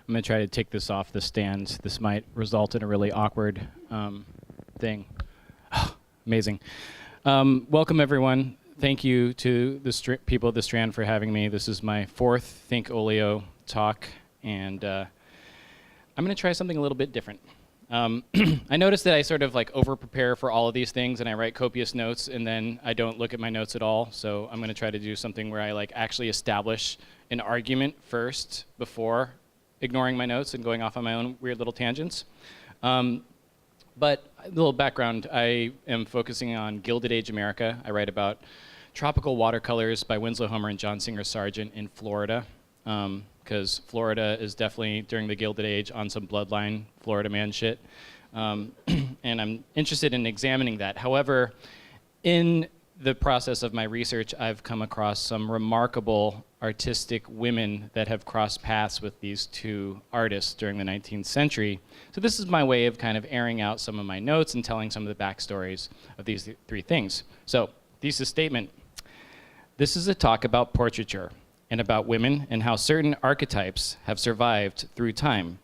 I'm going to try to take this off the stand. This might result in a really awkward thing. Amazing. Welcome, everyone. Thank you to the people of the Strand for having me. This is my fourth ThinkOlio talk, and I'm going to try something a little bit different. I noticed that I sort of like over-prepare for all of these things, and I write copious notes, and then I don't look at my notes at all. So I'm going to try to do something where I like actually establish an argument first before ignoring my notes and going off on my own weird little tangents. But a little background, I am focusing on Gilded Age America. I write about tropical watercolors by Winslow Homer and John Singer Sargent in Florida, because Florida is definitely, during the Gilded Age, on some bloodline Florida man shit. And I'm interested in examining that. However, in the process of my research, I've come across some remarkable artistic women that have crossed paths with these two artists during the 19th century. So this is my way of kind of airing out some of my notes and telling some of the backstories of these three things. So, thesis statement. This is a talk about portraiture and about women and how certain archetypes have survived through time.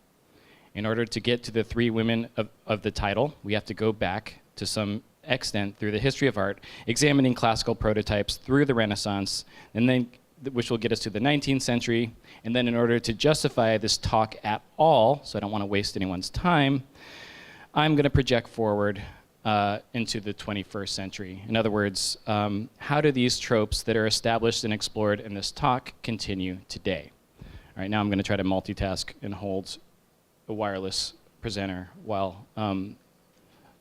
In order to get to the three women of the title, we have to go back to some extent through the history of art, examining classical prototypes through the Renaissance, and then which will get us to the 19th century. And then in order to justify this talk at all, so I don't want to waste anyone's time, I'm going to project forward into the 21st century. In other words, how do these tropes that are established and explored in this talk continue today? All right, now I'm going to try to multitask and hold a wireless presenter while,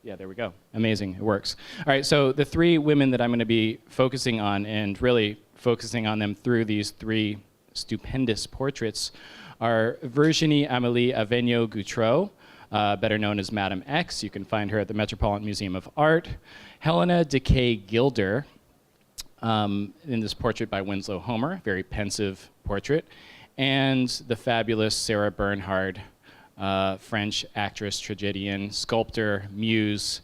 yeah, there we go. Amazing, it works. All right, so the three women that I'm going to be focusing on, and really focusing on them through these three stupendous portraits, are Virginie-Amelie Avegno Gutro, better known as Madame X. You can find her at the Metropolitan Museum of Art. Helena de Kay Gilder, in this portrait by Winslow Homer, very pensive portrait, and the fabulous Sarah Bernhardt, French actress, tragedian, sculptor, muse.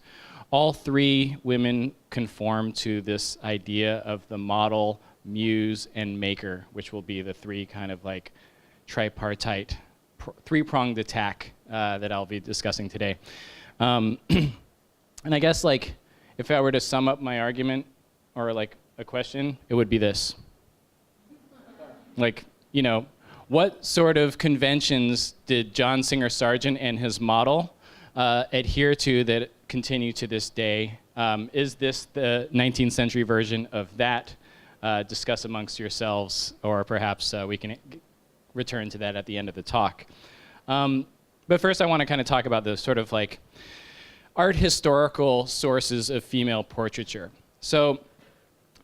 All three women conform to this idea of the model, muse, and maker, which will be the three kind of like tripartite, three-pronged attack that I'll be discussing today. And I guess like if I were to sum up my argument or like a question, it would be this. Like, you know, what sort of conventions did John Singer Sargent and his model adhere to that continue to this day? Is this the 19th century version of that? Discuss amongst yourselves, or perhaps we can return to that at the end of the talk. But first I want to kind of talk about the sort of like art historical sources of female portraiture. So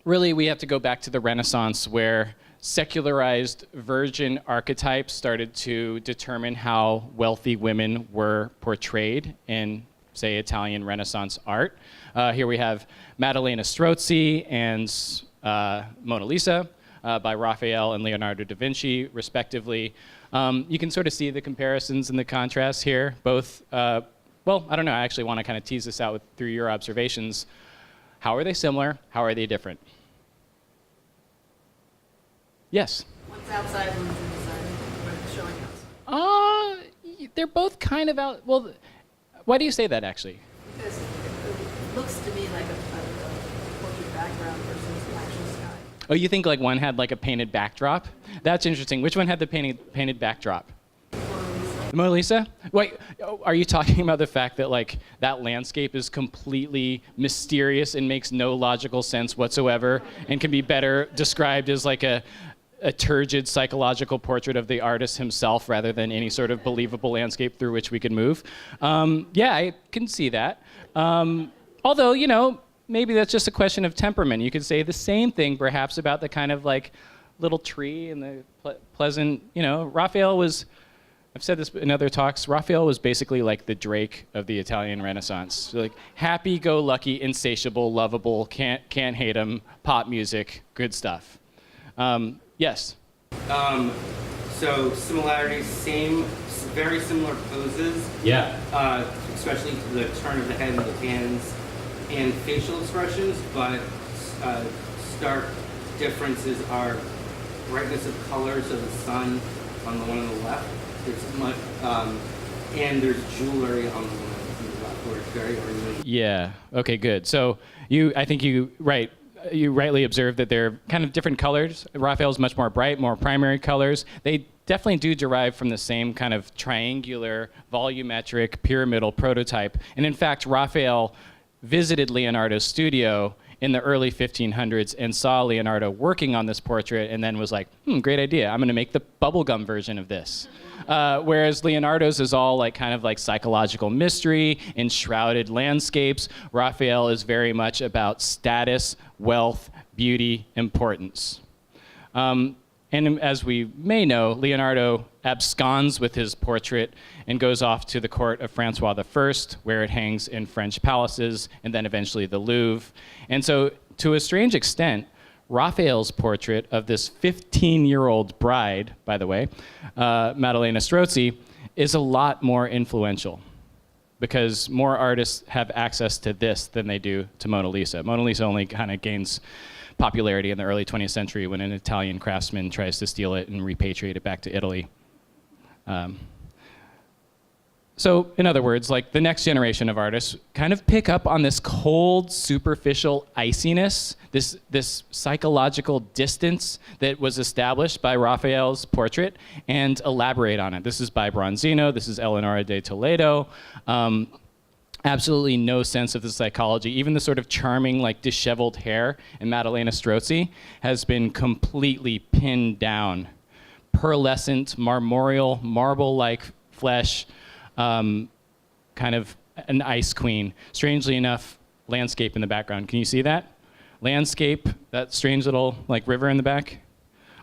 really we have to go back to the Renaissance, where secularized virgin archetypes started to determine how wealthy women were portrayed in, say, Italian Renaissance art. Here we have Maddalena Strozzi and Mona Lisa by Raphael and Leonardo da Vinci, respectively. You can sort of see the comparisons and the contrasts here. Both, well, I don't know, I actually want to kind of tease this out through your observations. How are they similar? How are they different? Yes? What's outside and what's inside? What's showing us? They're both kind of out, well, why do you say that actually? Because it looks to me like a portrait background versus actual sky. Oh, you think like one had like a painted backdrop? That's interesting. Which one had the painted backdrop? The Mona Lisa? Wait, are you talking about the fact that like that landscape is completely mysterious and makes no logical sense whatsoever and can be better described as like a turgid psychological portrait of the artist himself rather than any sort of believable landscape through which we could move? Yeah, I can see that. Although, you know, maybe that's just a question of temperament. You could say the same thing perhaps about the kind of like little tree and the pleasant, you know, Raphael was, I've said this in other talks, Raphael was basically like the Drake of the Italian Renaissance. So like happy-go-lucky, insatiable, lovable, can't hate him, pop music, good stuff. Yes? So similarities, very similar poses. Yeah. Especially the turn of the head and the hands and facial expressions, but stark differences are brightness of color, so the sun on the one on the left It's much, and there's jewelry on the woman from the left, where it's very ornamental. Yeah. Okay. Good. So I think you rightly observed that they're kind of different colors. Raphael's much more bright, more primary colors. They definitely do derive from the same kind of triangular, volumetric, pyramidal prototype. And in fact, Raphael visited Leonardo's studio in the early 1500s and saw Leonardo working on this portrait and then was like, great idea. I'm going to make the bubblegum version of this. Whereas Leonardo's is all like kind of like psychological mystery, enshrouded landscapes. Raphael is very much about status, wealth, beauty, importance. And as we may know, Leonardo absconds with his portrait and goes off to the court of Francois I, where it hangs in French palaces, and then eventually the Louvre. And so, to a strange extent, Raphael's portrait of this 15-year-old bride, by the way, Maddalena Strozzi, is a lot more influential because more artists have access to this than they do to Mona Lisa. Mona Lisa only kind of gains popularity in the early 20th century when an Italian craftsman tries to steal it and repatriate it back to Italy. So in other words, like the next generation of artists kind of pick up on this cold, superficial iciness, this psychological distance that was established by Raphael's portrait, and elaborate on it. This is by Bronzino, this is Eleonora de Toledo. Absolutely no sense of the psychology. Even the sort of charming, like disheveled hair in Maddalena Strozzi has been completely pinned down. Pearlescent, marmoreal, marble-like flesh, kind of an ice queen. Strangely enough, landscape in the background. Can you see that? Landscape, that strange little like river in the back.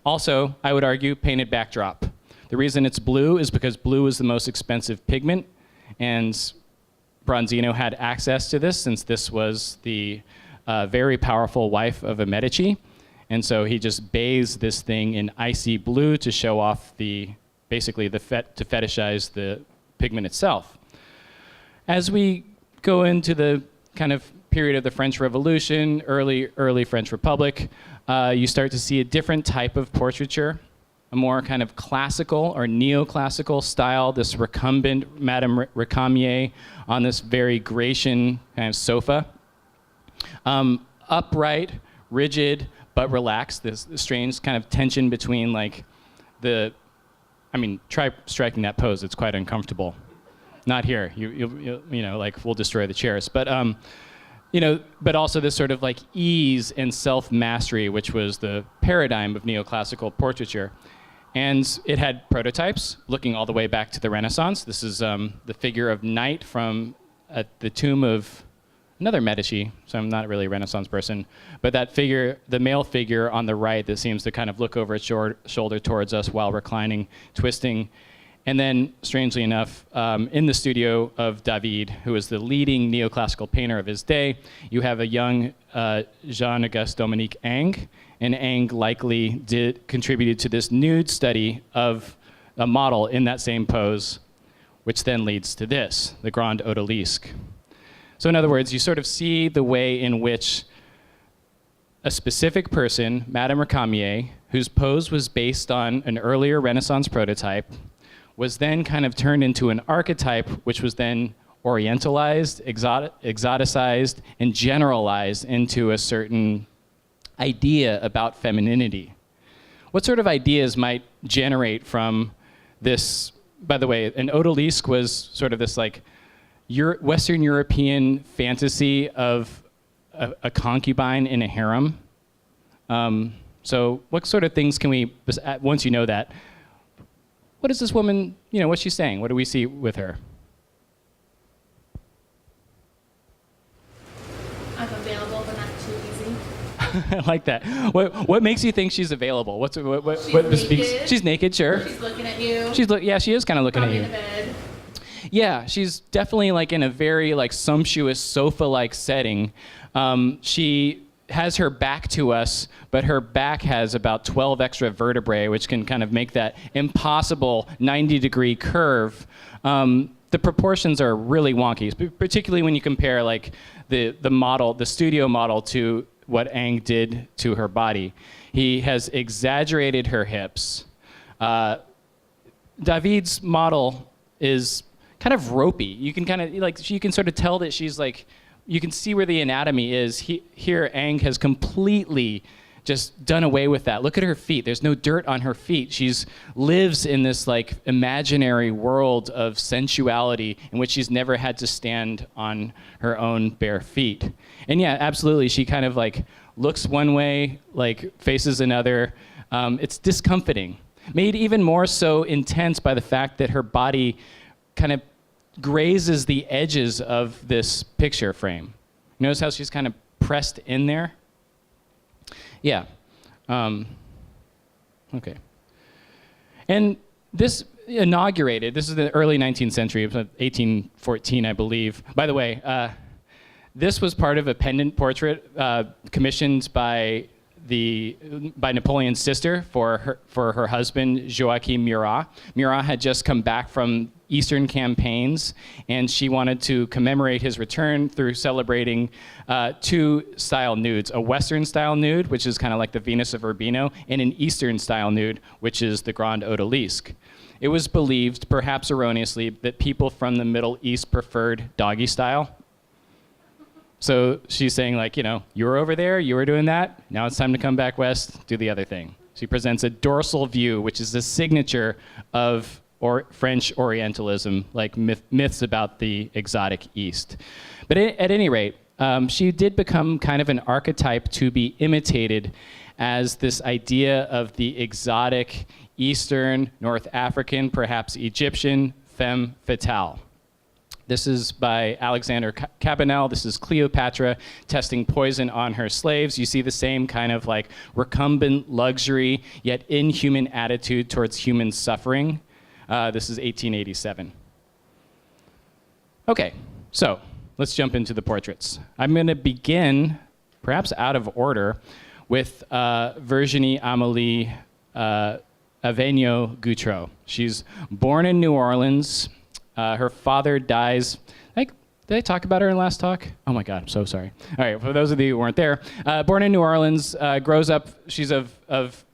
Also, I would argue, painted backdrop. The reason it's blue is because blue is the most expensive pigment, and Bronzino had access to this since this was the very powerful wife of a Medici. And so he just bathes this thing in icy blue to show off basically to fetishize the pigment itself. As we go into the kind of period of the French Revolution, early French Republic, you start to see a different type of portraiture, a more kind of classical or neoclassical style, this recumbent Madame Récamier on this very Grecian kind of sofa. Upright, rigid, but relaxed, this strange kind of tension between like try striking that pose, it's quite uncomfortable. Not here, you know, like we'll destroy the chairs. But, but also this sort of like ease and self-mastery, which was the paradigm of neoclassical portraiture. And it had prototypes looking all the way back to the Renaissance. This is the figure of Night from the tomb of another Medici, so I'm not really a Renaissance person, but that figure, the male figure on the right that seems to kind of look over its shoulder towards us while reclining, twisting. And then, strangely enough, in the studio of David, who is the leading neoclassical painter of his day, you have a young Jean-Auguste Dominique Ingres, and Ingres likely contributed to this nude study of a model in that same pose, which then leads to this, the Grande Odalisque. So in other words, you sort of see the way in which a specific person, Madame Récamier, whose pose was based on an earlier Renaissance prototype, was then kind of turned into an archetype, which was then orientalized, exoticized, and generalized into a certain idea about femininity. What sort of ideas might generate from this? By the way, an odalisque was sort of this like Western European fantasy of a concubine in a harem. So what sort of things can we, once you know that, what is this woman, what's she saying? What do we see with her? I'm available, but not too easy. I like that. What makes you think she's available? What naked. She's naked, sure. She's looking at you. She is kind of looking Probably at in you. the bed. Yeah, she's definitely like in a very like sumptuous sofa-like setting. She has her back to us, but her back has about 12 extra vertebrae, which can kind of make that impossible 90-degree curve. The proportions are really wonky, particularly when you compare like the studio model to what Ingres did to her body. He has exaggerated her hips, David's model is kind of ropey. You can kind of, like, you can sort of tell that she's like, you can see where the anatomy is. Here, Ang has completely just done away with that. Look at her feet. There's no dirt on her feet. She's lives in this like imaginary world of sensuality in which she's never had to stand on her own bare feet. And yeah, absolutely, she kind of like looks one way, like faces another. It's discomfiting, made even more so intense by the fact that her body kind of grazes the edges of this picture frame. Notice how she's kind of pressed in there? Yeah. Okay. And this inaugurated, this is the early 19th century, 1814, I believe. By the way, this was part of a pendant portrait commissioned by Napoleon's sister for her husband, Joachim Murat. Murat had just come back from Eastern campaigns, and she wanted to commemorate his return through celebrating two style nudes: a Western style nude, which is kind of like the Venus of Urbino, and an Eastern style nude, which is the Grande Odalisque. It was believed, perhaps erroneously, that people from the Middle East preferred doggy style. So she's saying, like, you know, you were over there, you were doing that, now it's time to come back west, do the other thing. She presents a dorsal view, which is the signature of French Orientalism, like myths about the exotic East. But at any rate, she did become kind of an archetype to be imitated as this idea of the exotic Eastern, North African, perhaps Egyptian femme fatale. This is by Alexander Cabanel. This is Cleopatra testing poison on her slaves. You see the same kind of like recumbent luxury, yet inhuman attitude towards human suffering. This is 1887. Okay, so let's jump into the portraits. I'm going to begin, perhaps out of order, with Virginie-Amelie Avegno Gutro. She's born in New Orleans. Her father dies. Did I talk about her in last talk? Oh my God, I'm so sorry. All right, for those of you who weren't there, born in New Orleans, grows up, she's of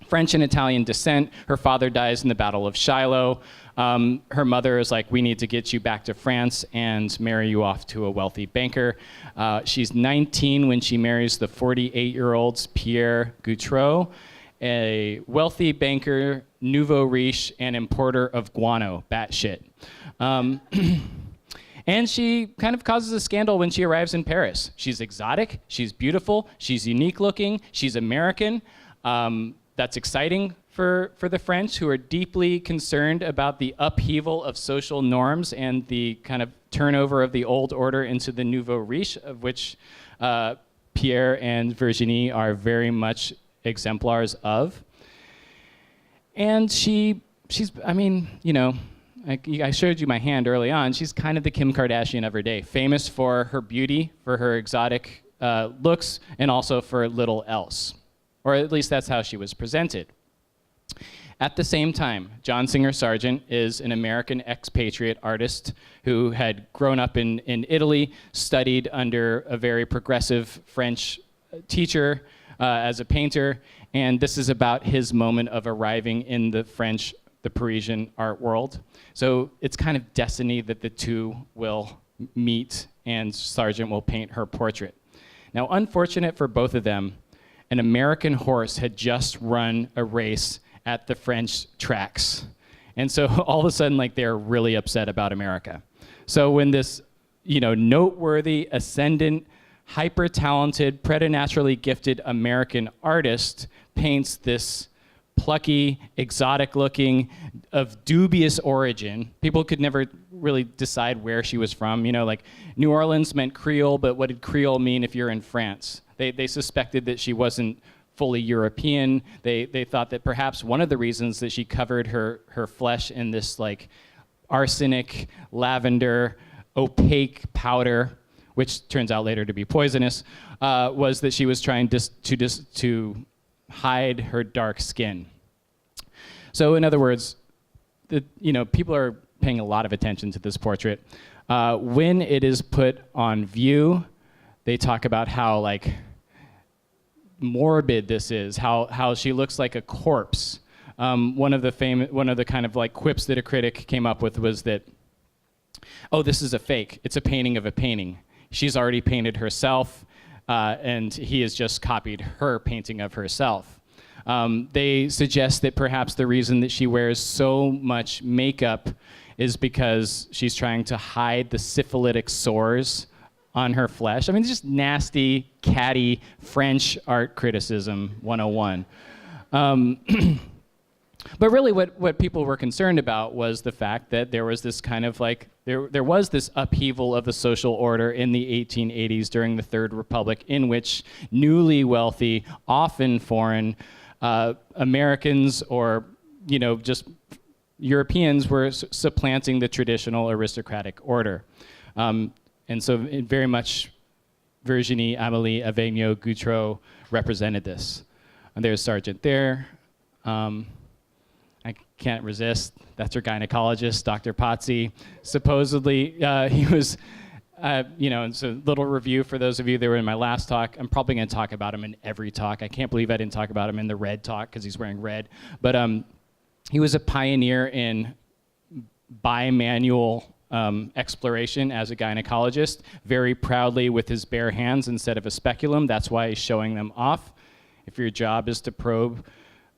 French and Italian descent. Her father dies in the Battle of Shiloh. Her mother is like, we need to get you back to France and marry you off to a wealthy banker. She's 19 when she marries the 48-year-old Pierre Gutro, a wealthy banker, nouveau riche, and importer of guano, batshit. And she kind of causes a scandal when she arrives in Paris. She's exotic, she's beautiful, she's unique looking, she's American. That's exciting for the French, who are deeply concerned about the upheaval of social norms and the kind of turnover of the old order into the nouveau riche, of which Pierre and Virginie are very much exemplars of. And she's, I mean, you know, I showed you my hand early on. She's kind of the Kim Kardashian of her day, famous for her beauty, for her exotic looks, and also for little else. Or at least that's how she was presented. At the same time, John Singer Sargent is an American expatriate artist who had grown up in Italy, studied under a very progressive French teacher as a painter, and this is about his moment of arriving in the Parisian art world. So it's kind of destiny that the two will meet and Sargent will paint her portrait. Now, unfortunate for both of them, an American horse had just run a race at the French tracks. And so all of a sudden, like, they're really upset about America. So when this, you know, noteworthy, ascendant, hyper-talented, preternaturally gifted American artist paints this plucky, exotic-looking, of dubious origin. People could never really decide where she was from. You know, like, New Orleans meant Creole, but what did Creole mean if you're in France? They suspected that she wasn't fully European. They thought that perhaps one of the reasons that she covered her flesh in this, like, arsenic, lavender, opaque powder, which turns out later to be poisonous, was that she was trying to hide her dark skin. So in other words, people are paying a lot of attention to this portrait. When it is put on view, they talk about how, like, morbid this is, how she looks like a corpse. one of the kind of like quips that a critic came up with was that, oh, this is a fake. It's a painting of a painting. She's already painted herself, and he has just copied her painting of herself. They suggest that perhaps the reason that she wears so much makeup is because she's trying to hide the syphilitic sores on her flesh. I mean, it's just nasty, catty French art criticism 101. But really what people were concerned about was the fact that there was this kind of like, there was this upheaval of the social order in the 1880s during the Third Republic, in which newly wealthy, often foreign Americans or, just Europeans were supplanting the traditional aristocratic order. And so it very much Virginie-Amelie Avegno Gutro represented this. And there's Sargent there. I can't resist. That's her gynecologist, Dr. Pozzi. Supposedly, he was, and so little review for those of you that were in my last talk. I'm probably going to talk about him in every talk. I can't believe I didn't talk about him in the red talk because he's wearing red. But he was a pioneer in bimanual exploration as a gynecologist, very proudly with his bare hands instead of a speculum. That's why he's showing them off. If your job is to probe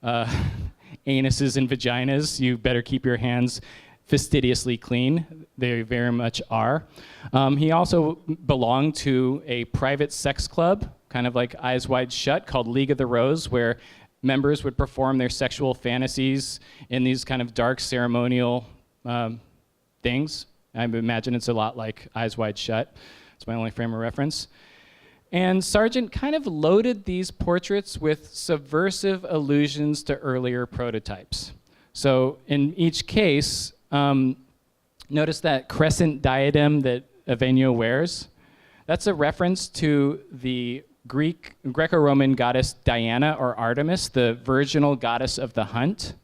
anuses and vaginas, you better keep your hands fastidiously clean. They very much are. He also belonged to a private sex club, kind of like Eyes Wide Shut, called League of the Rose, where members would perform their sexual fantasies in these kind of dark ceremonial things. I imagine it's a lot like Eyes Wide Shut. It's my only frame of reference. And Sargent kind of loaded these portraits with subversive allusions to earlier prototypes. So in each case, notice that crescent diadem that Vainio wears. That's a reference to the Greco-Roman goddess Diana or Artemis, the virginal goddess of the hunt.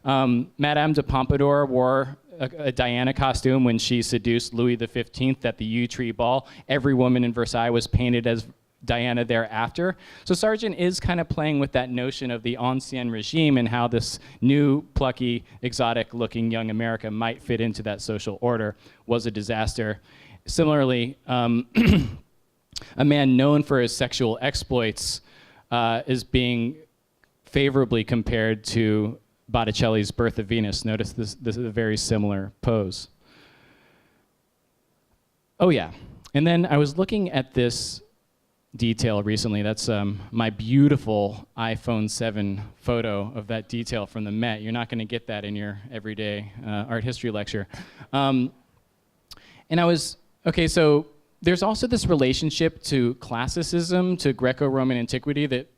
Madame de Pompadour wore a Diana costume when she seduced Louis XV at the Yew Tree Ball. Every woman in Versailles was painted as Diana thereafter. So Sargent is kind of playing with that notion of the ancien regime and how this new, plucky, exotic-looking young America might fit into that social order was a disaster. Similarly, a man known for his sexual exploits is being favorably compared to Botticelli's Birth of Venus. Notice this is a very similar pose. Oh yeah, and then I was looking at this detail recently. That's my beautiful iPhone 7 photo of that detail from the Met. You're not going to get that in your everyday art history lecture. And I was, okay, so there's also this relationship to classicism, to Greco-Roman antiquity that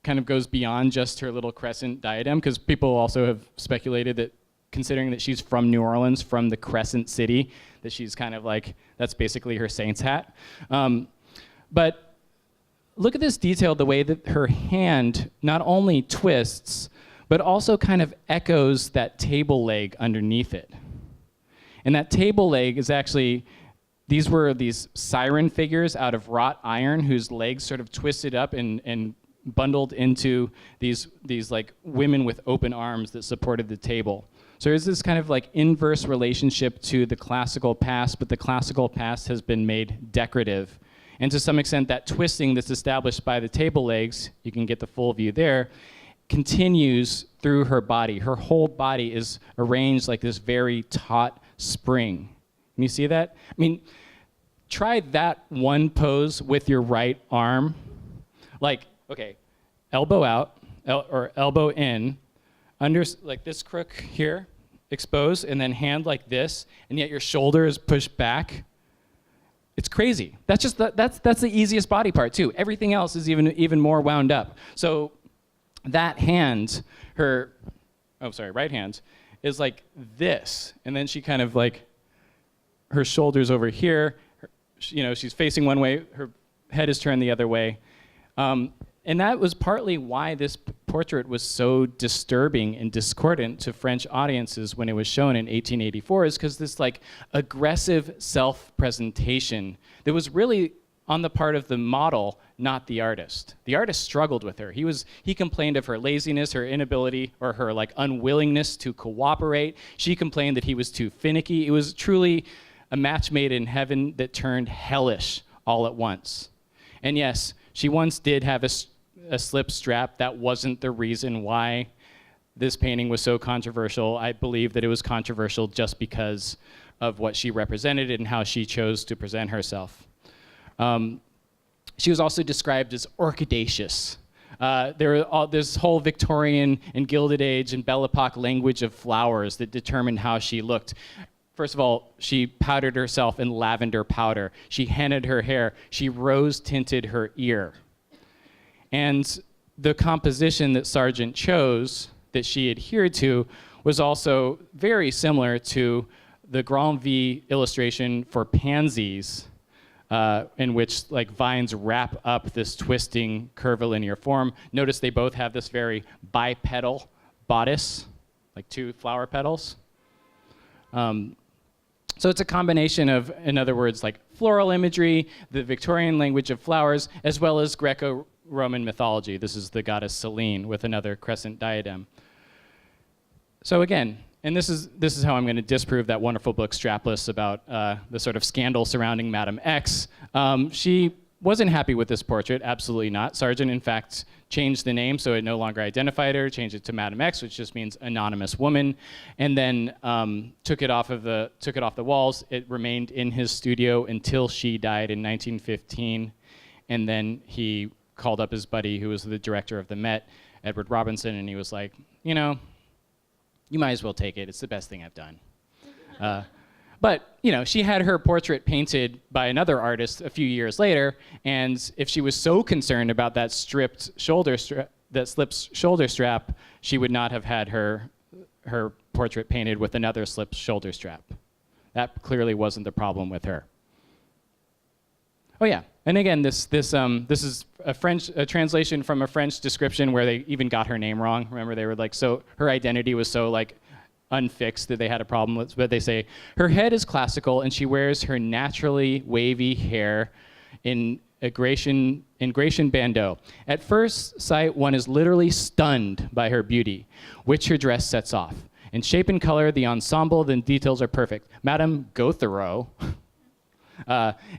kind of goes beyond just her little crescent diadem, because people also have speculated that, considering that she's from New Orleans, from the Crescent City, that she's kind of like, that's basically her saint's hat. But look at this detail, the way that her hand not only twists, but also kind of echoes that table leg underneath it. And that table leg is actually, these were these siren figures out of wrought iron whose legs sort of twisted up and bundled into these like women with open arms that supported the table. So there's this kind of like inverse relationship to the classical past, but the classical past has been made decorative. And to some extent, that twisting that's established by the table legs, you can get the full view there, continues through her body. Her whole body is arranged like this very taut spring. Can you see that? I mean, try that one pose with your right arm. Like, okay, elbow out, or elbow in, under like this crook here, exposed, and then hand like this, and yet your shoulder is pushed back. It's crazy. That's just that's the easiest body part too. Everything else is even more wound up. So that hand, right hand, is like this, and then she kind of like, her shoulders over here, she's facing one way, her head is turned the other way. And that was partly why this portrait was so disturbing and discordant to French audiences when it was shown in 1884, is because this like aggressive self-presentation that was really on the part of the model, not the artist. The artist struggled with her. He complained of her laziness, her inability, or her like unwillingness to cooperate. She complained that he was too finicky. It was truly a match made in heaven that turned hellish all at once. And yes, she once did have a slip strap. That wasn't the reason why this painting was so controversial. I believe that it was controversial just because of what she represented and how she chose to present herself. She was also described as orchidaceous. This whole Victorian and Gilded Age and Belle Epoque language of flowers that determined how she looked. First of all, she powdered herself in lavender powder. She hennaed her hair. She rose-tinted her ear. And the composition that Sargent chose, that she adhered to, was also very similar to the Grand V illustration for pansies, in which like vines wrap up this twisting curvilinear form. Notice they both have this very bipedal bodice, like two flower petals. So it's a combination of, in other words, like floral imagery, the Victorian language of flowers, as well as Greco-Roman mythology. This is the goddess Selene with another crescent diadem. So again, and this is how I'm going to disprove that wonderful book Strapless about the sort of scandal surrounding Madame X. She wasn't happy with this portrait, absolutely not. Sargent, in fact, changed the name so it no longer identified her, changed it to Madame X, which just means anonymous woman, and then took it off the walls. It remained in his studio until she died in 1915, and then he called up his buddy, who was the director of the Met, Edward Robinson, and he was like, you know, you might as well take it. It's the best thing I've done. But you know, she had her portrait painted by another artist a few years later, and if she was so concerned about that slipped shoulder strap, she would not have had her portrait painted with another slipped shoulder strap. That clearly wasn't the problem with her. Oh yeah, and again, this is a translation from a French description where they even got her name wrong. Remember, they were like, so her identity was so like unfixed that they had a problem with, but they say, her head is classical and she wears her naturally wavy hair in Grecian bandeau. At first sight, one is literally stunned by her beauty, which her dress sets off. In shape and color, the ensemble, the details are perfect. Madame Guthero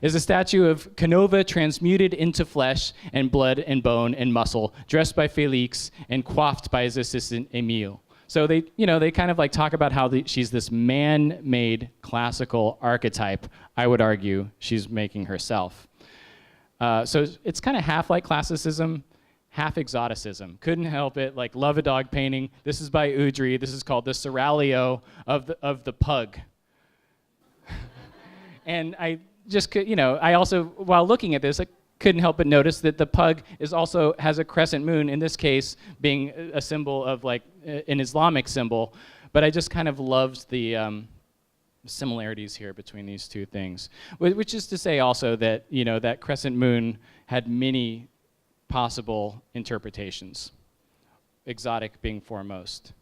is a statue of Canova transmuted into flesh and blood and bone and muscle, dressed by Félix and coiffed by his assistant Émile. So they kind of like talk about how she's this man-made classical archetype. I would argue she's making herself. So it's kind of half like classicism, half exoticism. Couldn't help it. Like, love a dog painting. This is by Udry. This is called the Seraglio of the pug. And I just, I also, while looking at this, I couldn't help but notice that the pug has a crescent moon, in this case being a symbol of like an Islamic symbol. But I just kind of loved the similarities here between these two things. Which is to say also that, that crescent moon had many possible interpretations, exotic being foremost.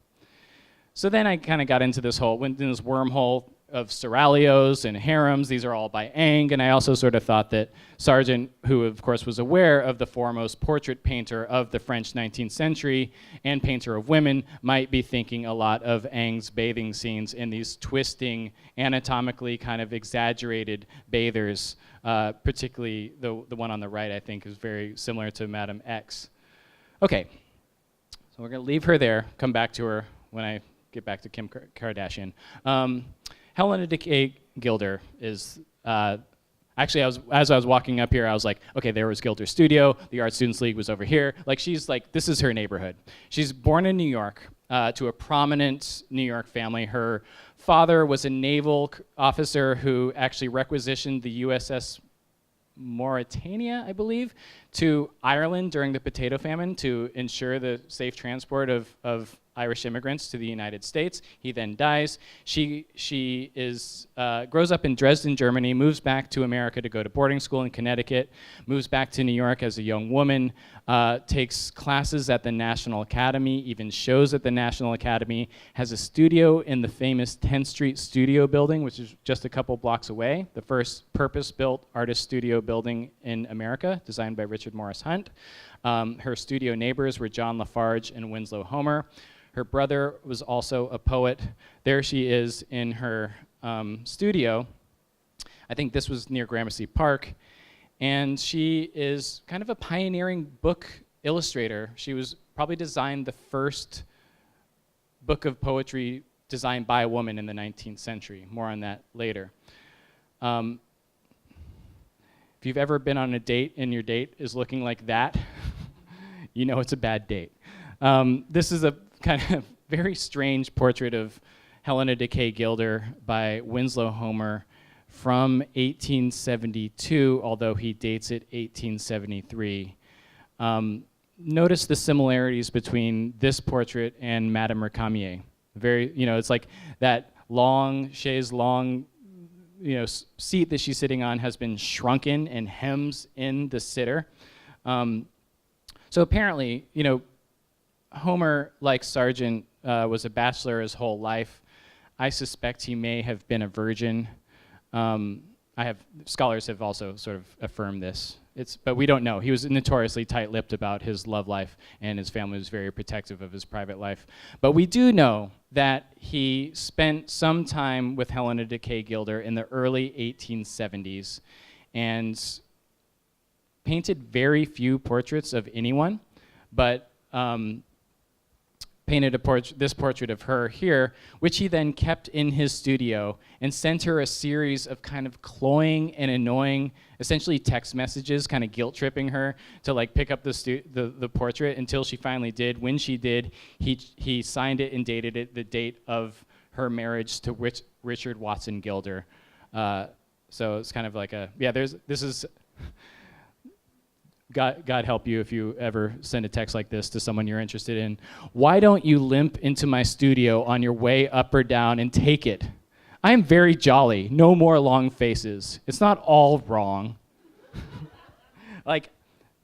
So then I kind of got into this wormhole of seraglios and harems. These are all by Eng, and I also sort of thought that Sargent, who of course was aware of the foremost portrait painter of the French 19th century and painter of women, might be thinking a lot of Eng's bathing scenes in these twisting, anatomically kind of exaggerated bathers, particularly the one on the right, I think, is very similar to Madame X. Okay, so we're going to leave her there, come back to her when I get back to Kim Kardashian. Helena de Kay Gilder is, actually, as I was walking up here, I was like, okay, there was Gilder's studio, the Art Students League was over here. Like, this is her neighborhood. She's born in New York to a prominent New York family. Her father was a naval officer who actually requisitioned the USS Mauritania, I believe, to Ireland during the potato famine to ensure the safe transport of Irish immigrants to the United States. He then dies. She grows up in Dresden, Germany, moves back to America to go to boarding school in Connecticut, moves back to New York as a young woman, takes classes at the National Academy, even shows at the National Academy, has a studio in the famous 10th Street Studio building, which is just a couple blocks away, the first purpose-built artist studio building in America, designed by Richard Morris Hunt. Her studio neighbors were John Lafarge and Winslow Homer. Her brother was also a poet. There she is in her studio. I think this was near Gramercy Park. And she is kind of a pioneering book illustrator. She was probably designed the first book of poetry designed by a woman in the 19th century. More on that later. If you've ever been on a date and your date is looking like that, you know it's a bad date. This is a kind of very strange portrait of Helena de Kay Gilder by Winslow Homer from 1872, although he dates it 1873. Notice the similarities between this portrait and Madame Récamier. Very, it's like that chaise long, seat that she's sitting on has been shrunken and hems in the sitter. So apparently, Homer, like Sargent, was a bachelor his whole life. I suspect he may have been a virgin. Scholars have also sort of affirmed this. But we don't know. He was notoriously tight-lipped about his love life, and his family was very protective of his private life. But we do know that he spent some time with Helena de Kay Gilder in the early 1870s, and painted very few portraits of anyone, but painted this portrait of her here, which he then kept in his studio and sent her a series of kind of cloying and annoying, essentially text messages, kind of guilt-tripping her to like pick up the portrait until she finally did. When she did, he signed it and dated it the date of her marriage to Richard Watson Gilder. So it's kind of like this is... God help you if you ever send a text like this to someone you're interested in. Why don't you limp into my studio on your way up or down and take it? I am very jolly. No more long faces. It's not all wrong. Like,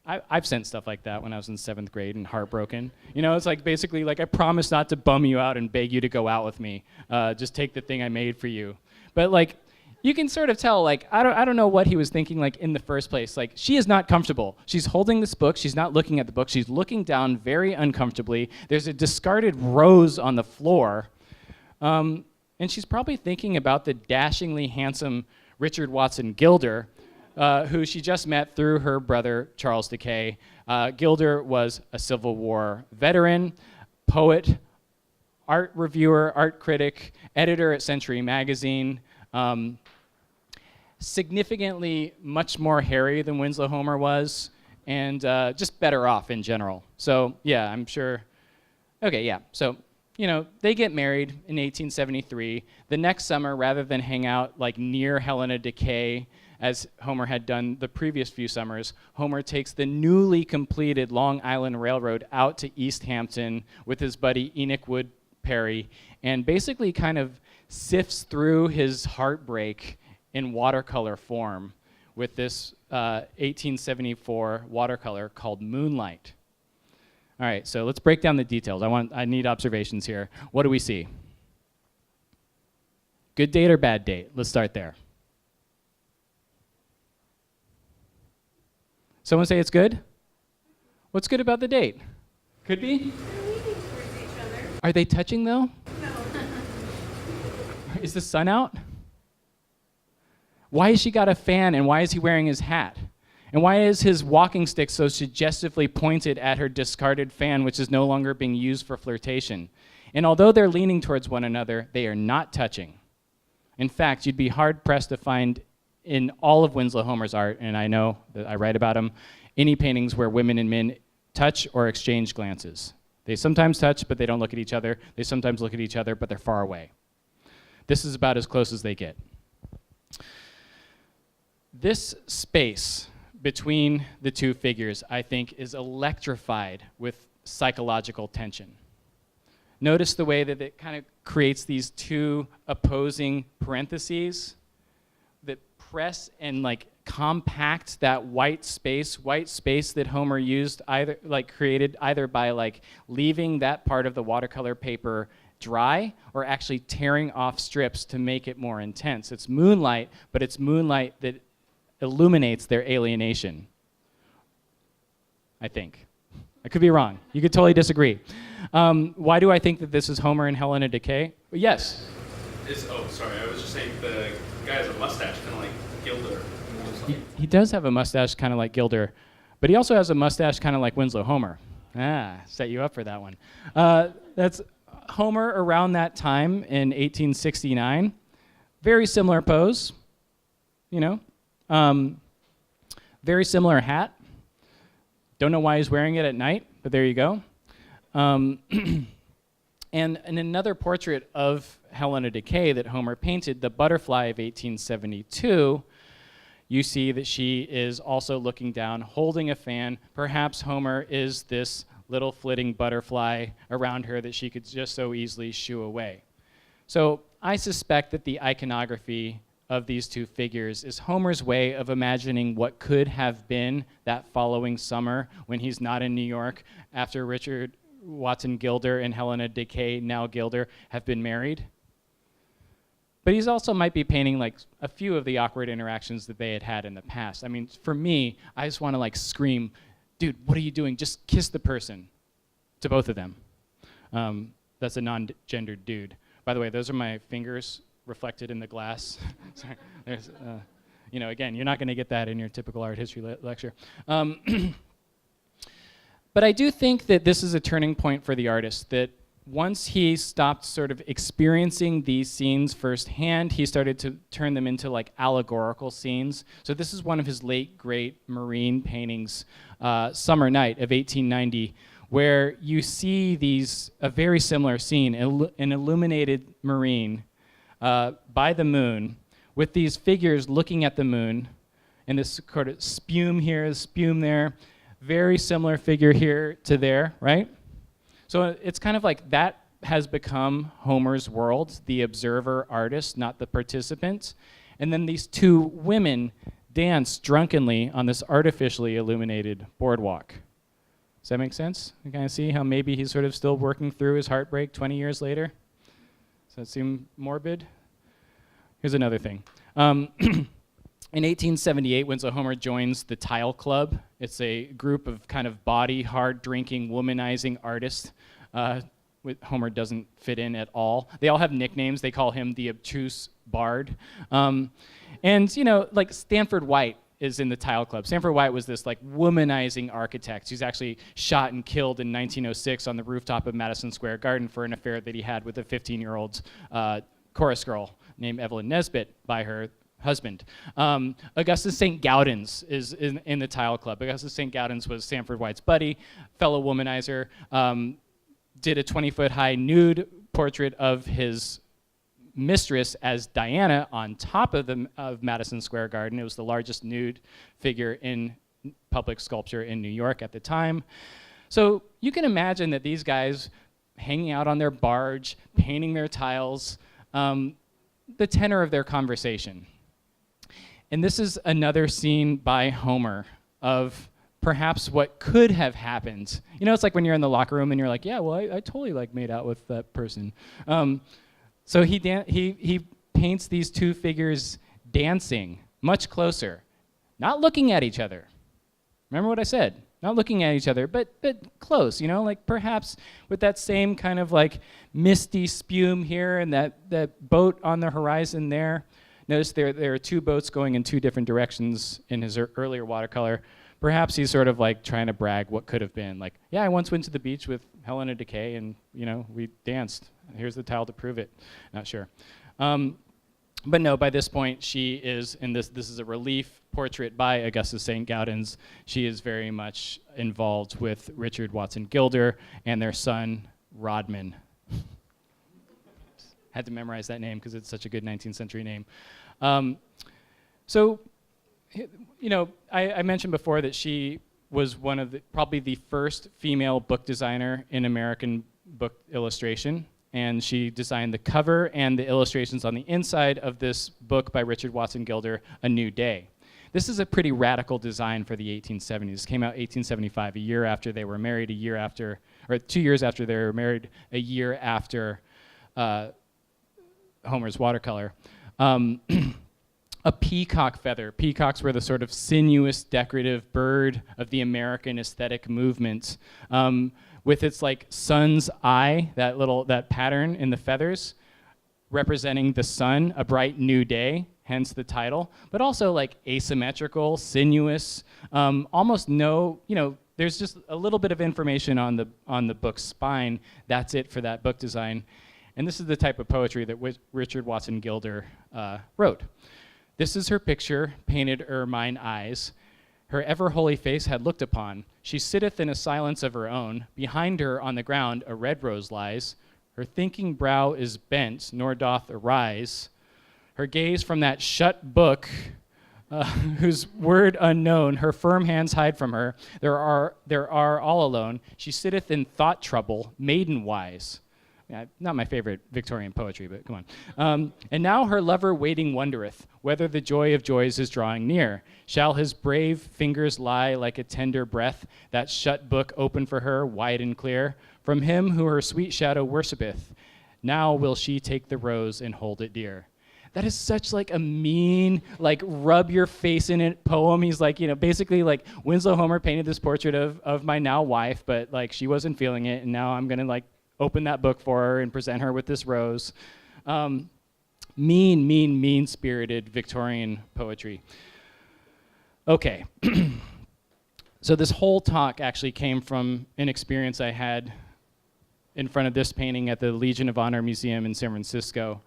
I've sent stuff like that when I was in 7th grade and heartbroken. It's like basically like, I promise not to bum you out and beg you to go out with me. Just take the thing I made for you. But like, you can sort of tell, like, I don't know what he was thinking, like, in the first place. Like, she is not comfortable. She's holding this book. She's not looking at the book. She's looking down very uncomfortably. There's a discarded rose on the floor. And she's probably thinking about the dashingly handsome Richard Watson Gilder, who she just met through her brother, Charles de Kay. Gilder was a Civil War veteran, poet, art reviewer, art critic, editor at Century Magazine, significantly much more hairy than Winslow Homer was, and just better off in general. So yeah, I'm sure. Okay, yeah. So they get married in 1873. The next summer, rather than hang out like near Helena de Kay, as Homer had done the previous few summers, Homer takes the newly completed Long Island Railroad out to East Hampton with his buddy Enoch Wood Perry, and basically kind of sifts through his heartbreak in watercolor form with this 1874 watercolor called Moonlight. All right, so let's break down the details. I need observations here. What do we see? Good date or bad date? Let's start there. Someone say it's good? What's good about the date? Could be? They're leaning towards each other. Are they touching though? No. Is the sun out? Why has she got a fan, and why is he wearing his hat? And why is his walking stick so suggestively pointed at her discarded fan, which is no longer being used for flirtation? And although they're leaning towards one another, they are not touching. In fact, you'd be hard-pressed to find in all of Winslow Homer's art, and I know that I write about him, any paintings where women and men touch or exchange glances. They sometimes touch, but they don't look at each other. They sometimes look at each other, but they're far away. This is about as close as they get. This space between the two figures, I think, is electrified with psychological tension. Notice the way that it kind of creates these two opposing parentheses that press and like compact that white space that Homer used created either by like leaving that part of the watercolor paper dry or actually tearing off strips to make it more intense. It's moonlight, but it's moonlight that illuminates their alienation, I think. I could be wrong. You could totally disagree. Why do I think that this is Homer and Helena de Kay? Yes? Sorry, I was just saying the guy has a mustache, kind of like Gilder. He does have a mustache kind of like Gilder, but he also has a mustache kind of like Winslow Homer. Set you up for that one. That's Homer around that time in 1869. Very similar pose, you know. Very similar hat. Don't know why he's wearing it at night, but there you go. And in another portrait of Helena de Kay that Homer painted, The Butterfly of 1872, you see that she is also looking down, holding a fan. Perhaps Homer is this little flitting butterfly around her that she could just so easily shoo away. So I suspect that the iconography of these two figures is Homer's way of imagining what could have been that following summer when he's not in New York after Richard Watson Gilder and Helena de Kay, now Gilder, have been married. But he's also might be painting like a few of the awkward interactions that they had had in the past. I mean, for me, I just want to like scream, dude, what are you doing? Just kiss the person, to both of them. That's a non-gendered dude. By the way, those are my fingers reflected in the glass. Sorry, there's, you know, again, you're not going to get that in your typical art history lecture. But I do think that this is a turning point for the artist, that once he stopped sort of experiencing these scenes firsthand, he started to turn them into like allegorical scenes. So this is one of his late great marine paintings, Summer Night of 1890, where you see a very similar scene, an illuminated marine by the moon, with these figures looking at the moon, and this sort of spume here, spume there, very similar figure here to there, right? So it's kind of like that has become Homer's world, the observer artist, not the participant. And then these two women dance drunkenly on this artificially illuminated boardwalk. Does that make sense? You kind of see how maybe he's sort of still working through his heartbreak 20 years later? Does that seem morbid? Here's another thing. In 1878, Winslow Homer joins the Tile Club. It's a group of kind of body, hard-drinking, womanizing artists. Homer doesn't fit in at all. They all have nicknames. They call him the obtuse bard. And, you know, like Stanford White is in the Tile Club. Stanford White was this like womanizing architect who's actually shot and killed in 1906 on the rooftop of Madison Square Garden for an affair that he had with a 15-year-old chorus girl named Evelyn Nesbit by her husband. Augustus St. Gaudens is in the Tile Club. Augustus St. Gaudens was Stanford White's buddy, fellow womanizer, did a 20-foot high nude portrait of his mistress as Diana on top of Madison Square Garden. It was the largest nude figure in public sculpture in New York at the time. So you can imagine that these guys hanging out on their barge, painting their tiles, the tenor of their conversation. And this is another scene by Homer of perhaps what could have happened. You know, it's like when you're in the locker room and you're like, yeah, well, I totally like made out with that person. So he paints these two figures dancing much closer, not looking at each other. Remember what I said? Not looking at each other, but close, you know, like perhaps with that same kind of like misty spume here and that boat on the horizon there. Notice there are two boats going in two different directions in his earlier watercolor. Perhaps he's sort of like trying to brag what could have been. Like, yeah, I once went to the beach with Helena de Kay and, you know, we danced. Here's the tile to prove it. Not sure. But no, by this point, she is, and this is a relief portrait by Augustus St. Gaudens. She is very much involved with Richard Watson Gilder and their son, Rodman. Had to memorize that name because it's such a good 19th century name. So, you know, I mentioned before that she was one of probably the first female book designer in American book illustration, and she designed the cover and the illustrations on the inside of this book by Richard Watson Gilder, A New Day. This is a pretty radical design for the 1870s. This came out 1875, a year after they were married, 2 years after they were married, a year after Homer's watercolor. A peacock feather. Peacocks were the sort of sinuous, decorative bird of the American aesthetic movement. With its like sun's eye, that pattern in the feathers, representing the sun, a bright new day, hence the title, but also like asymmetrical, sinuous, almost no, there's just a little bit of information on the book's spine. That's it for that book design. And this is the type of poetry that Richard Watson Gilder wrote. This is her picture, painted ermine eyes. Her ever-holy face had looked upon. She sitteth in a silence of her own. Behind her on the ground a red rose lies. Her thinking brow is bent, nor doth arise. Her gaze from that shut book, whose word unknown, her firm hands hide from her. There are all alone. She sitteth in thought trouble, maiden wise. Yeah, not my favorite Victorian poetry, but come on. And now her lover waiting wondereth, whether the joy of joys is drawing near. Shall his brave fingers lie like a tender breath, that shut book open for her, wide and clear, from him who her sweet shadow worshipeth? Now will she take the rose and hold it dear. That is such like a mean, like rub your face in it poem. He's like, basically like Winslow Homer painted this portrait of my now wife, but like she wasn't feeling it, and now I'm gonna like open that book for her and present her with this rose. Mean-spirited Victorian poetry. Okay, so this whole talk actually came from an experience I had in front of this painting at the Legion of Honor Museum in San Francisco.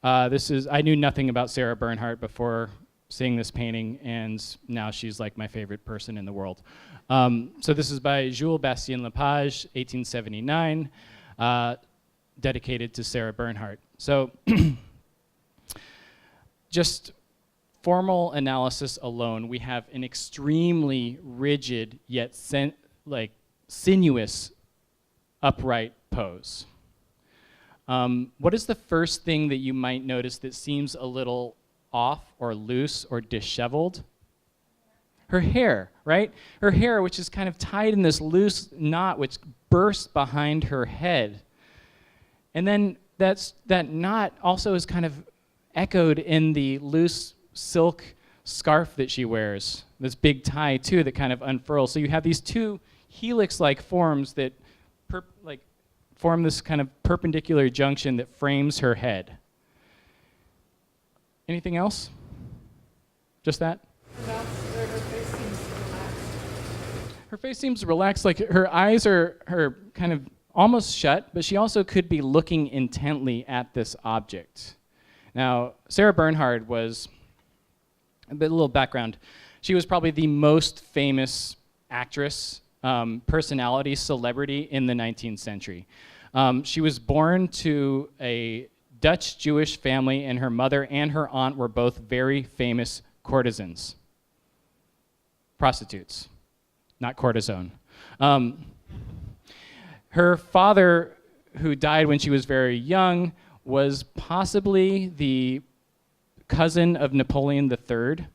I knew nothing about Sarah Bernhardt before seeing this painting, and now she's like my favorite person in the world. So this is by Jules Bastien-Lepage, 1879. Dedicated to Sarah Bernhardt. So just formal analysis alone, we have an extremely rigid yet sinuous upright pose. What is the first thing that you might notice that seems a little off or loose or disheveled? Her hair, right? Her hair, which is kind of tied in this loose knot, which bursts behind her head. And then that knot also is kind of echoed in the loose silk scarf that she wears, this big tie too that kind of unfurls. So you have these two helix-like forms that form this kind of perpendicular junction that frames her head. Anything else? Just that? Her face seems relaxed, like her eyes are kind of almost shut, but she also could be looking intently at this object. Now, Sarah Bernhardt was, a little background, she was probably the most famous actress, personality, celebrity in the 19th century. She was born to a Dutch Jewish family, and her mother and her aunt were both very famous courtesans, prostitutes. Not cortisone. Her father, who died when she was very young, was possibly the cousin of Napoleon III,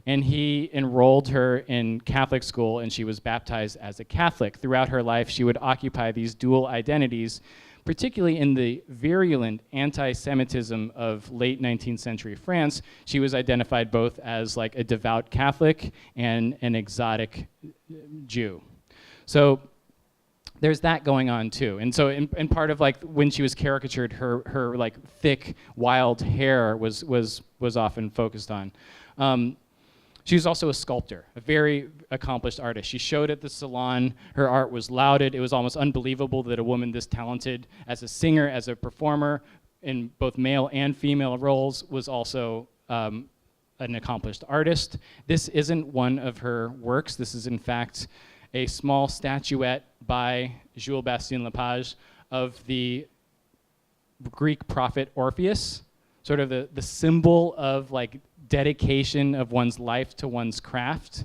and he enrolled her in Catholic school, and she was baptized as a Catholic. Throughout her life, she would occupy these dual identities, particularly in the virulent anti-Semitism of late 19th century France. She was identified both as like a devout Catholic and an exotic Jew. So there's that going on too. And so in part of like when she was caricatured, her like thick, wild hair was often focused on. She was also a sculptor, a very accomplished artist. She showed at the salon. Her art was lauded. It was almost unbelievable that a woman this talented as a singer, as a performer, in both male and female roles, was also an accomplished artist. This isn't one of her works. This is, in fact, a small statuette by Jules Bastien-Lepage of the Greek prophet Orpheus, sort of the symbol of like dedication of one's life to one's craft.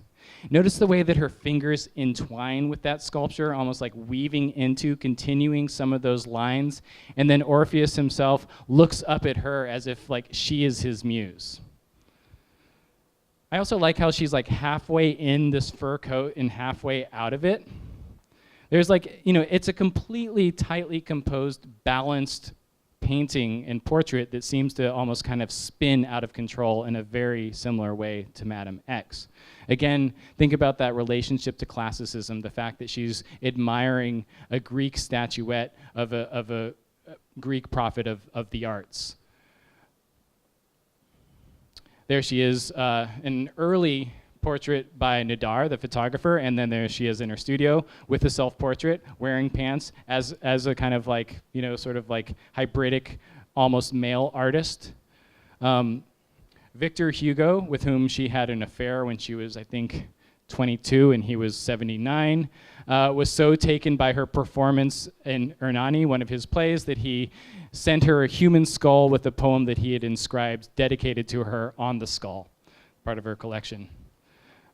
Notice the way that her fingers entwine with that sculpture, almost like weaving into, continuing some of those lines. And then Orpheus himself looks up at her as if like she is his muse. I also like how she's like halfway in this fur coat and halfway out of it. There's like, it's a completely tightly composed, balanced painting and portrait that seems to almost kind of spin out of control in a very similar way to Madame X. Again, think about that relationship to classicism, the fact that she's admiring a Greek statuette of a Greek prophet of the arts. There she is, an early portrait by Nadar, the photographer, and then there she is in her studio with a self-portrait, wearing pants as a kind of like, sort of like hybridic, almost male artist. Victor Hugo, with whom she had an affair when she was, I think, 22 and he was 79, was so taken by her performance in Ernani, one of his plays, that he sent her a human skull with a poem that he had inscribed, dedicated to her on the skull, part of her collection.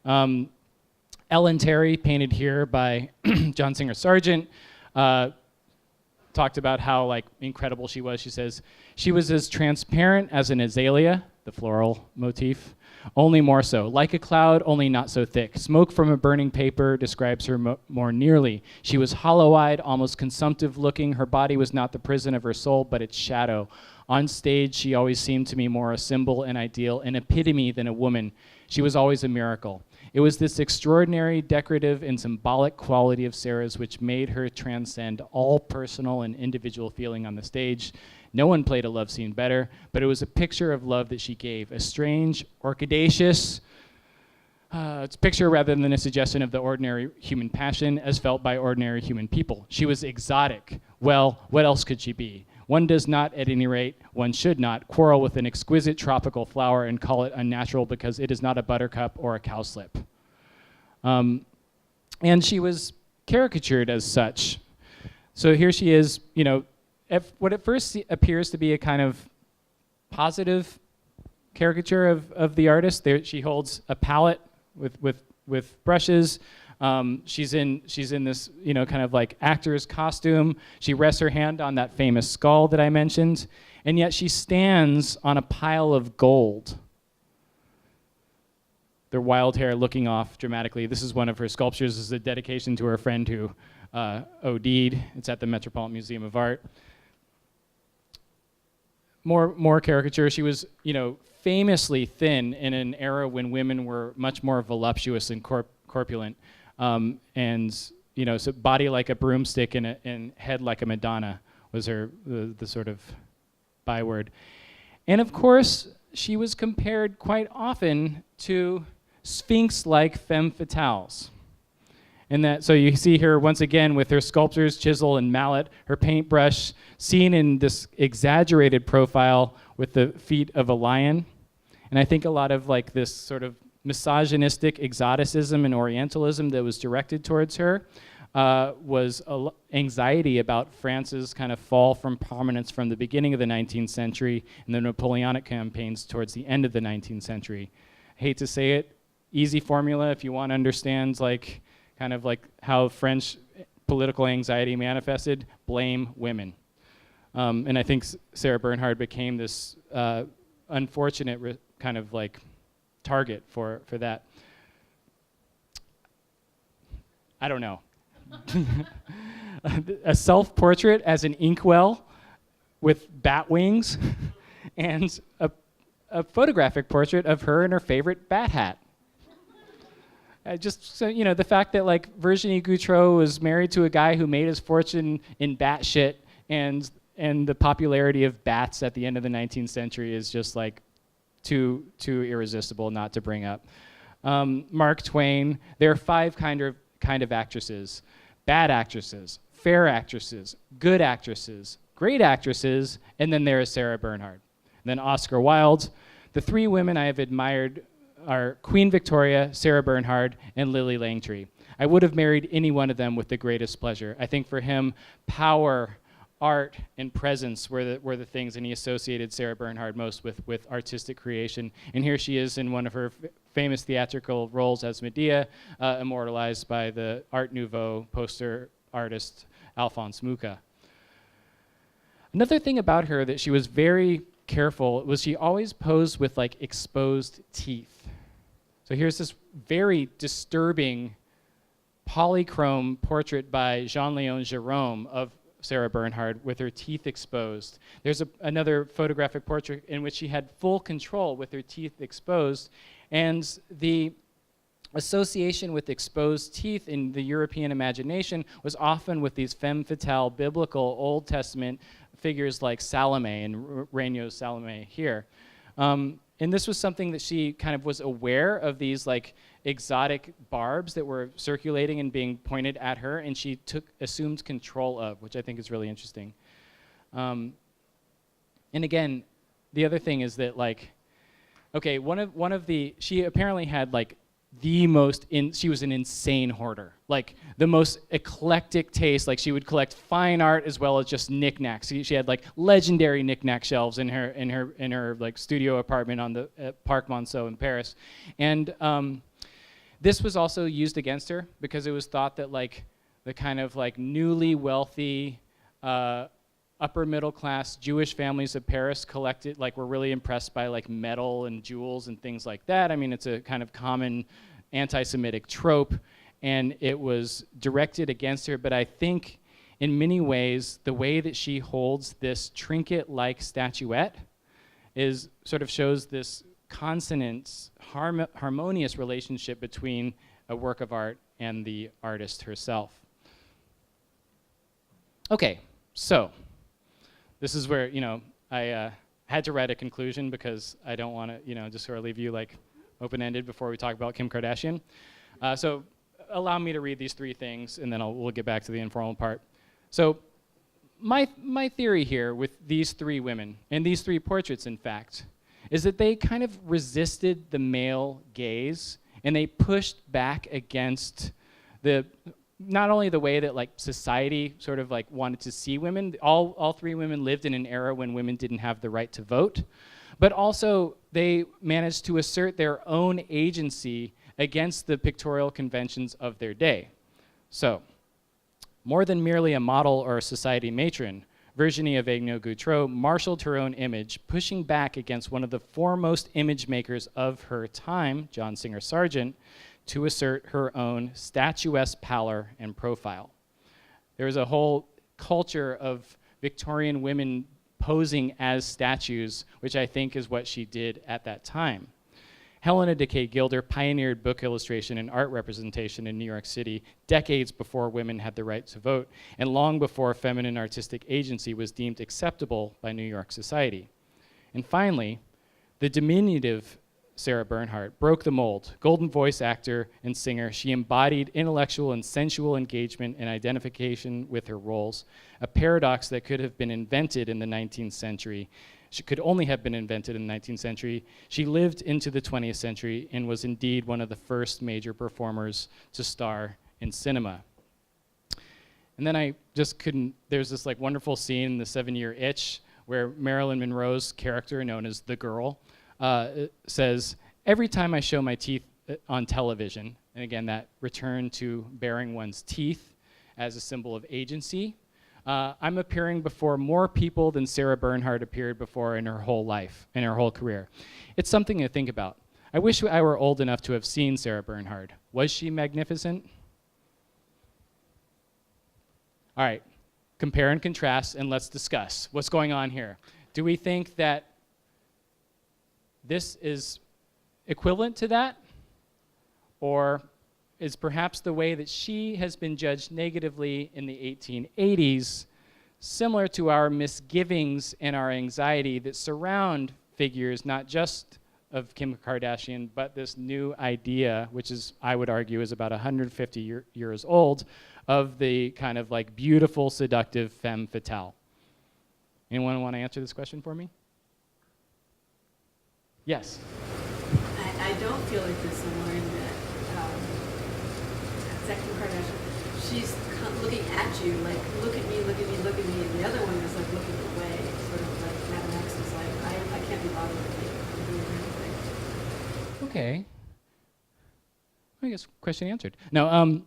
Ellen Terry, painted here by John Singer Sargent, talked about how like incredible she was. She says, she was as transparent as an azalea, the floral motif, only more so. Like a cloud, only not so thick. Smoke from a burning paper describes her more nearly. She was hollow-eyed, almost consumptive looking. Her body was not the prison of her soul, but its shadow. On stage, she always seemed to me more a symbol, an ideal, an epitome than a woman. She was always a miracle. It was this extraordinary, decorative, and symbolic quality of Sarah's which made her transcend all personal and individual feeling on the stage. No one played a love scene better, but it was a picture of love that she gave, a strange, orchidaceous, it's a picture rather than a suggestion of the ordinary human passion as felt by ordinary human people. She was exotic. Well, what else could she be? One does not, at any rate, one should not, quarrel with an exquisite tropical flower and call it unnatural because it is not a buttercup or a cowslip. And she was caricatured as such. So here she is, what at first appears to be a kind of positive caricature of the artist. There, she holds a palette with brushes. She's in this, kind of like actor's costume. She rests her hand on that famous skull that I mentioned, and yet she stands on a pile of gold. Their wild hair looking off dramatically. This is one of her sculptures. This is a dedication to her friend who OD'd. It's at the Metropolitan Museum of Art. More caricature. She was, famously thin in an era when women were much more voluptuous and corpulent. So body like a broomstick and head like a Madonna was her the sort of byword. And of course, she was compared quite often to Sphinx-like femme fatales. And that, so you see her once again with her sculptor's chisel and mallet, her paintbrush, seen in this exaggerated profile with the feet of a lion. And I think a lot of like this sort of misogynistic exoticism and Orientalism that was directed towards her was anxiety about France's kind of fall from prominence from the beginning of the 19th century and the Napoleonic campaigns towards the end of the 19th century. I hate to say it, easy formula if you want to understand like kind of like how French political anxiety manifested, blame women. And I think Sarah Bernhardt became this unfortunate kind of like target for that. I don't know. A self-portrait as an inkwell with bat wings and a photographic portrait of her in her favorite bat hat. Just so, the fact that like Virginie Gutro was married to a guy who made his fortune in bat shit and the popularity of bats at the end of the 19th century is just like too irresistible not to bring up. Mark Twain. There are 5 kind of actresses: bad actresses, fair actresses, good actresses, great actresses, and then there is Sarah Bernhardt. And then Oscar Wilde. The 3 women I have admired are Queen Victoria, Sarah Bernhardt, and Lily Langtry. I would have married any one of them with the greatest pleasure. I think for him, power, art, and presence were the things, and he associated Sarah Bernhardt most with artistic creation. And here she is in one of her famous theatrical roles as Medea, immortalized by the Art Nouveau poster artist Alphonse Mucha. Another thing about her that she was very careful was she always posed with like exposed teeth. So here's this very disturbing polychrome portrait by Jean-Léon Gérôme of Sarah Bernhardt with her teeth exposed. There's another photographic portrait in which she had full control with her teeth exposed, and the association with exposed teeth in the European imagination was often with these femme fatale biblical Old Testament figures like Salome and Vainio's Salome here. And this was something that she kind of was aware of, these like exotic barbs that were circulating and being pointed at her, and she assumed control of, which I think is really interesting. And again, the other thing is that like, okay, she apparently had like she was an insane hoarder, like the most eclectic taste. Like she would collect fine art as well as just knickknacks. She had like legendary knickknack shelves in her like studio apartment on the Parc Monceau in Paris, and this was also used against her because it was thought that like the kind of like newly wealthy upper middle class Jewish families of Paris were really impressed by like metal and jewels and things like that. I mean, it's a kind of common anti-Semitic trope, and it was directed against her. But I think in many ways, the way that she holds this trinket-like statuette shows this consonant, harmonious relationship between a work of art and the artist herself. Okay, so this is where, I had to write a conclusion because I don't want to, just sort of leave you like open-ended before we talk about Kim Kardashian. So allow me to read these three things, and then we'll get back to the informal part. So my theory here with these three women, and these three portraits, in fact, is that they kind of resisted the male gaze, and they pushed back against not only the way that like society sort of like wanted to see women. All three women lived in an era when women didn't have the right to vote, but also they managed to assert their own agency against the pictorial conventions of their day. So, more than merely a model or a society matron, Virginie-Amelie Gutro marshaled her own image, pushing back against one of the foremost image makers of her time, John Singer Sargent, to assert her own statuesque pallor and profile. There was a whole culture of Victorian women posing as statues, which I think is what she did at that time. Helena de Kay Gilder pioneered book illustration and art representation in New York City decades before women had the right to vote, and long before feminine artistic agency was deemed acceptable by New York society. And finally, the diminutive Sara Bernhardt broke the mold. Golden voice actor and singer, she embodied intellectual and sensual engagement and identification with her roles, a paradox that could have been invented in the 19th century. She could only have been invented in the 19th century. She lived into the 20th century and was indeed one of the first major performers to star in cinema. And then I just couldn't, there's this like wonderful scene in The 7-Year Itch where Marilyn Monroe's character, known as the Girl, says, every time I show my teeth on television, and again, that return to bearing one's teeth as a symbol of agency, I'm appearing before more people than Sarah Bernhardt appeared before in her whole life, in her whole career. It's something to think about. I wish I were old enough to have seen Sarah Bernhardt. Was she magnificent? All right, compare and contrast, and let's discuss what's going on here. Do we think that this is equivalent to that? Or is perhaps the way that she has been judged negatively in the 1880s similar to our misgivings and our anxiety that surround figures not just of Kim Kardashian, but this new idea, which is, I would argue, is about 150 years old, of the kind of like beautiful, seductive femme fatale? Anyone want to answer this question for me? Yes. I don't feel like this similar in that Kim Kardashian, she's looking at you, like, look at me, look at me, look at me, and the other one is like looking away, sort of like Madam X is like, I can't be bothered with you. I'm doing anything. Okay. I guess question answered. No,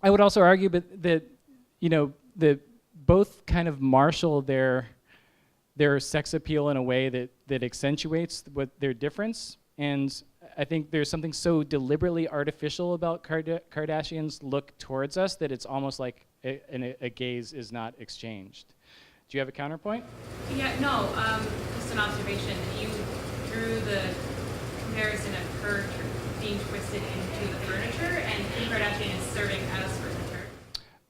I would also argue that that both kind of marshal their sex appeal in a way that accentuates what their difference. And I think there's something so deliberately artificial about Kardashians' look towards us that it's almost like a gaze is not exchanged. Do you have a counterpoint? Yeah, no, just an observation. You drew the comparison of her being twisted into the furniture, and Kim Kardashian is serving as furniture.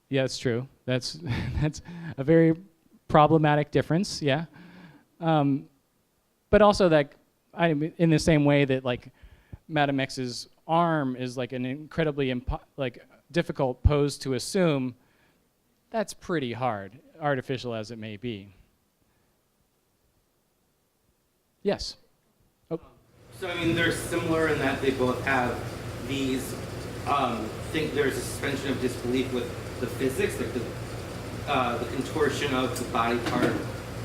Yeah, that's true. That's a very problematic difference. Yeah, but also that in the same way that like Madame X's arm is like an incredibly difficult pose to assume. That's pretty hard, artificial as it may be. Yes. Oh. So I mean, they're similar in that they both have these. Think there's a suspension of disbelief with the physics, like the contortion of the body part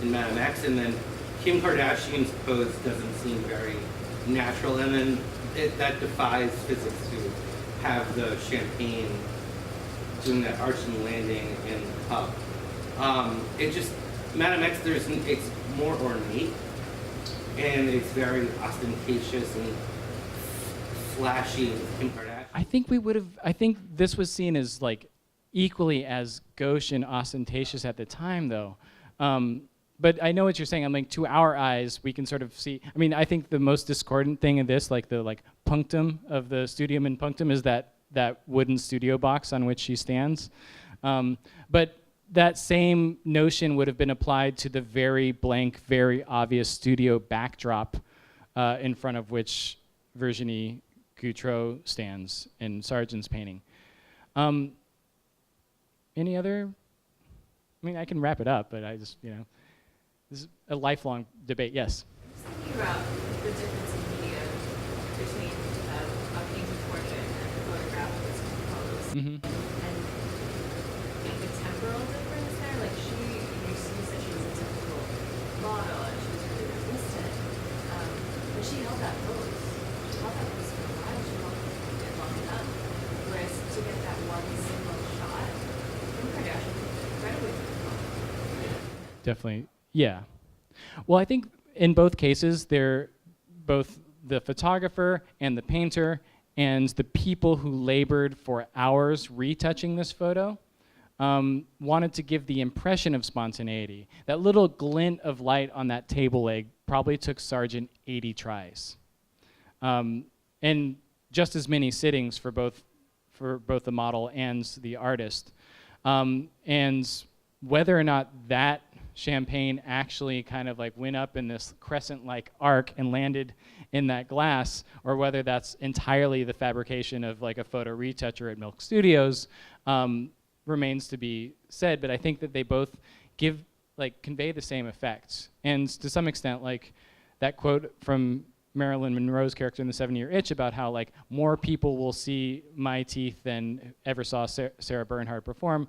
in Madame X, and then Kim Kardashian's pose doesn't seem very natural, and then that defies physics to have the champagne doing that arching landing in the cup. It just Madame X, it's more ornate, and it's very ostentatious and flashy with Kim Kardashian. I think this was seen as like equally as gauche and ostentatious at the time, though. But I know what you're saying. I'm like, to our eyes, we can sort of see. I mean, I think the most discordant thing in this, like the punctum of the studium in punctum, is that wooden studio box on which she stands. But that same notion would have been applied to the very blank, very obvious studio backdrop in front of which Virginie Gutro stands in Sargent's painting. Any other? I mean, I can wrap it up, but I just, this is a lifelong debate. Yes? I was thinking about the difference in media between a painted portrait and a photograph that's composed. Mm-hmm. And the temporal difference there, like you said she was a typical model and she was really resistant. But she held that pose. She held that pose for a while. She held it long enough. Whereas to get that one single shot, Kim Kardashian was incredibly difficult. Definitely. Yeah. Well, I think in both cases, they're both the photographer and the painter and the people who labored for hours retouching this photo wanted to give the impression of spontaneity. That little glint of light on that table leg probably took Sargent 80 tries. And just as many sittings for both the model and the artist. And whether or not that champagne actually kind of like went up in this crescent-like arc and landed in that glass, or whether that's entirely the fabrication of like a photo retoucher at Milk Studios, remains to be said. But I think that they both convey the same effects. And to some extent, like that quote from Marilyn Monroe's character in The 7-Year Itch about how like more people will see my teeth than ever saw Sarah Bernhardt perform.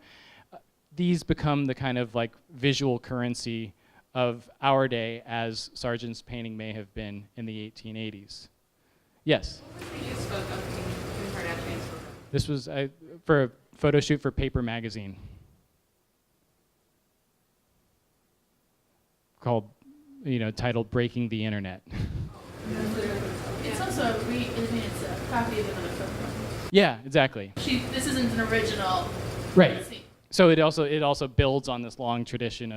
These become the kind of like visual currency of our day, as Sargent's painting may have been in the 1880s. Yes? What was the use of Kim Kardashian's photo? This was for a photo shoot for Paper Magazine called, titled Breaking the Internet. It's also it's a copy of another photo. Yeah, exactly. This isn't an original Right. scene. So it also builds on this long tradition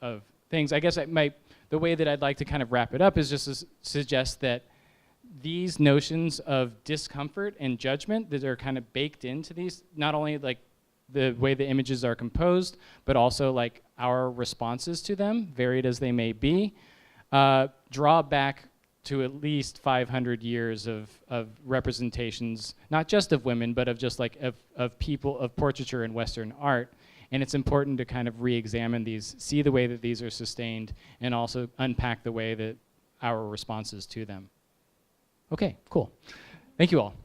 of things. I guess the way that I'd like to kind of wrap it up is just to suggest that these notions of discomfort and judgment that are kind of baked into these, not only like the way the images are composed, but also like our responses to them, varied as they may be, draw back to at least 500 years of representations, not just of women, but of just like of people, of portraiture in Western art. And it's important to kind of re-examine these, see the way that these are sustained, and also unpack the way that our responses to them. Okay, cool. Thank you all.